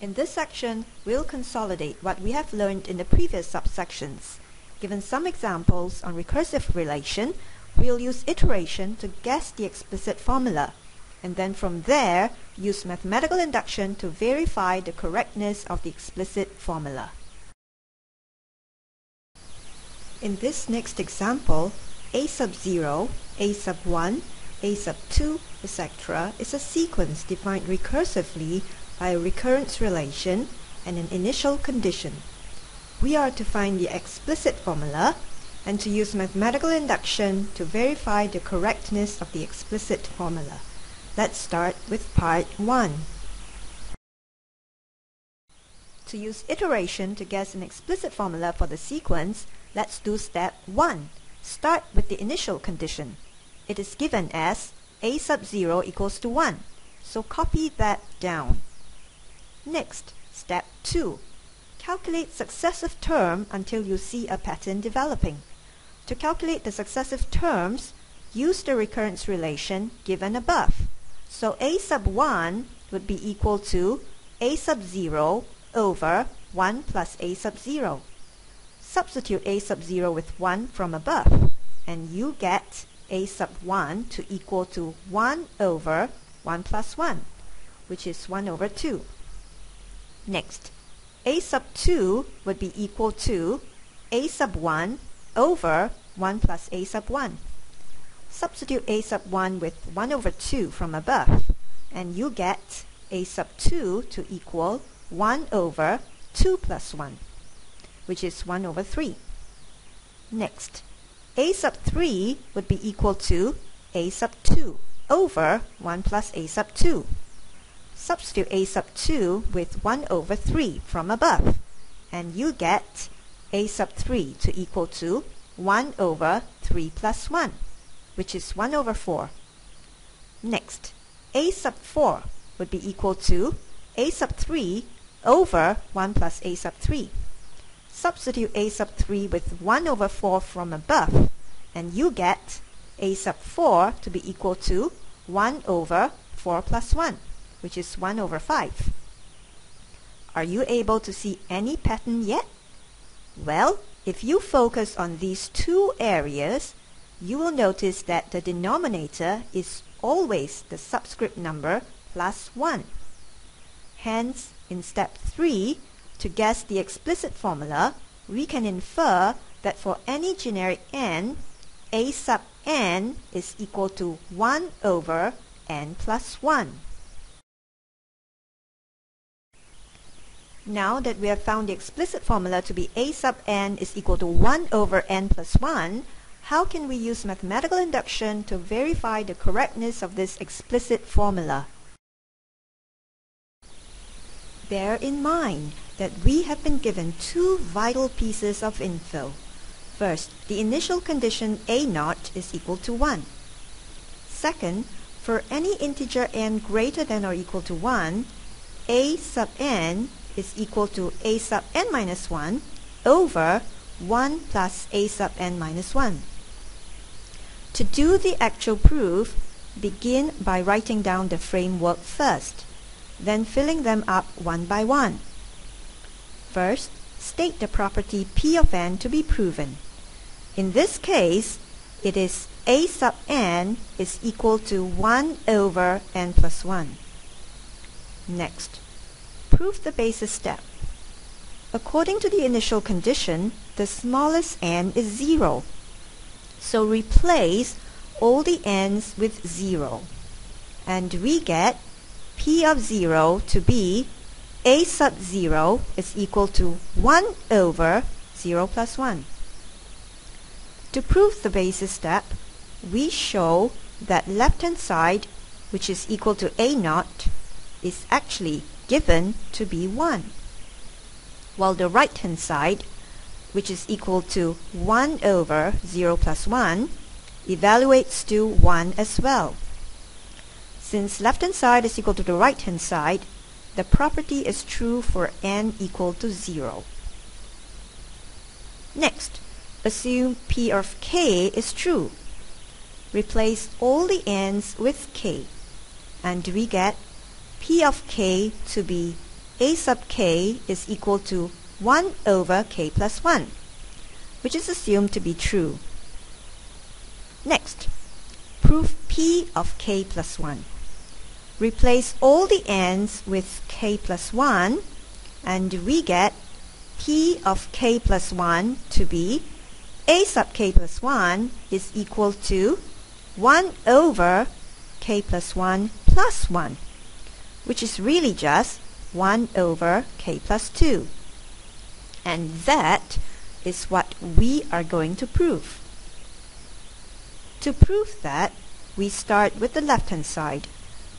In this section, we'll consolidate what we have learned in the previous subsections. Given some examples on recursive relation, we'll use iteration to guess the explicit formula, and then from there, use mathematical induction to verify the correctness of the explicit formula. In this next example, a sub 0, a sub 1, a sub 2, etc. is a sequence defined recursively by a recurrence relation and an initial condition. We are to find the explicit formula and to use mathematical induction to verify the correctness of the explicit formula. Let's start with part 1. To use iteration to guess an explicit formula for the sequence, let's do step 1. Start with the initial condition. It is given as a sub 0 equals to 1, so copy that down. Next, step 2. Calculate successive term until you see a pattern developing. To calculate the successive terms, use the recurrence relation given above. So a sub 1 would be equal to a sub 0 over 1 plus a sub 0. Substitute a sub 0 with 1 from above, and you get a sub 1 to equal to 1 over 1 plus 1, which is 1 over 2. Next, a sub 2 would be equal to a sub 1 over 1 plus a sub 1. Substitute a sub 1 with 1 over 2 from above, and you get a sub 2 to equal 1 over 2 plus 1, which is 1 over 3. Next, a sub 3 would be equal to a sub 2 over 1 plus a sub 2. Substitute a sub 2 with 1 over 3 from above, and you get a sub 3 to equal to 1 over 3 plus 1, which is 1 over 4. Next, a sub 4 would be equal to a sub 3 over 1 plus a sub 3. Substitute a sub 3 with 1 over 4 from above, and you get a sub 4 to be equal to 1 over 4 plus 1, which is 1 over 5. Are you able to see any pattern yet? Well, if you focus on these two areas, you will notice that the denominator is always the subscript number plus 1. Hence, in step 3, to guess the explicit formula, we can infer that for any generic n, a sub n is equal to 1 over n plus 1. Now that we have found the explicit formula to be a sub n is equal to 1 over n plus 1, how can we use mathematical induction to verify the correctness of this explicit formula? Bear in mind that we have been given two vital pieces of info. First, the initial condition a0 is equal to 1. Second, for any integer n greater than or equal to 1, a sub n is equal to a sub n minus 1 over 1 plus a sub n minus 1. To do the actual proof, begin by writing down the framework first, then filling them up one by one. First, state the property P of n to be proven. In this case, it is a sub n is equal to 1 over n plus 1. Next, prove the basis step. According to the initial condition, the smallest n is 0. So replace all the n's with 0. And we get P of 0 to be a sub 0 is equal to 1 over 0 plus 1. To prove the basis step, we show that left-hand side, which is equal to a0, is actually given to be 1, while the right-hand side, which is equal to 1 over 0 plus 1, evaluates to 1 as well. Since left-hand side is equal to the right-hand side, the property is true for n equal to 0. Next, assume P of k is true. Replace all the n's with k, and we get P of k to be a sub k is equal to 1 over k plus 1, which is assumed to be true. Next, prove p of k plus 1. Replace all the n's with k plus 1, and we get p of k plus 1 to be a sub k plus 1 is equal to 1 over k plus 1 plus 1, which is really just 1 over k plus 2. And that is what we are going to prove. To prove that, we start with the left-hand side,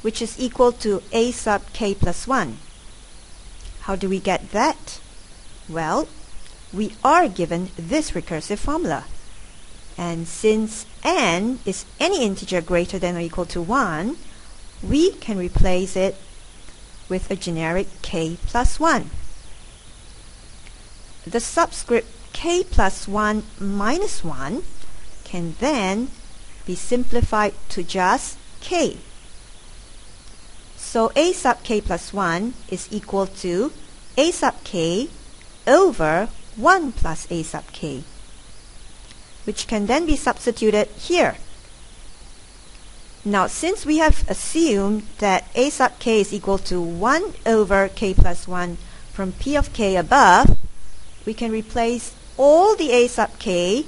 which is equal to a sub k plus 1. How do we get that? Well, we are given this recursive formula. And since n is any integer greater than or equal to 1, we can replace it with a generic k plus 1. The subscript k plus 1 minus 1 can then be simplified to just k. So a sub k plus 1 is equal to a sub k over 1 plus a sub k, which can then be substituted here. Now, since we have assumed that a sub k is equal to 1 over k plus 1 from p of k above, we can replace all the a sub k,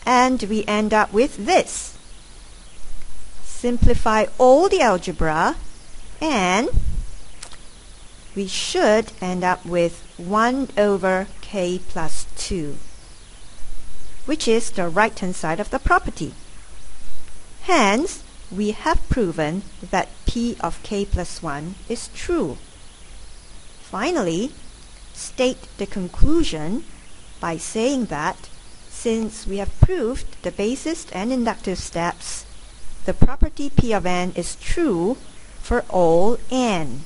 and we end up with this. Simplify all the algebra, and we should end up with 1 over k plus 2, which is the right-hand side of the property. Hence, we have proven that p of k plus 1 is true. Finally, state the conclusion by saying that since we have proved the basis and inductive steps, the property p of n is true for all n.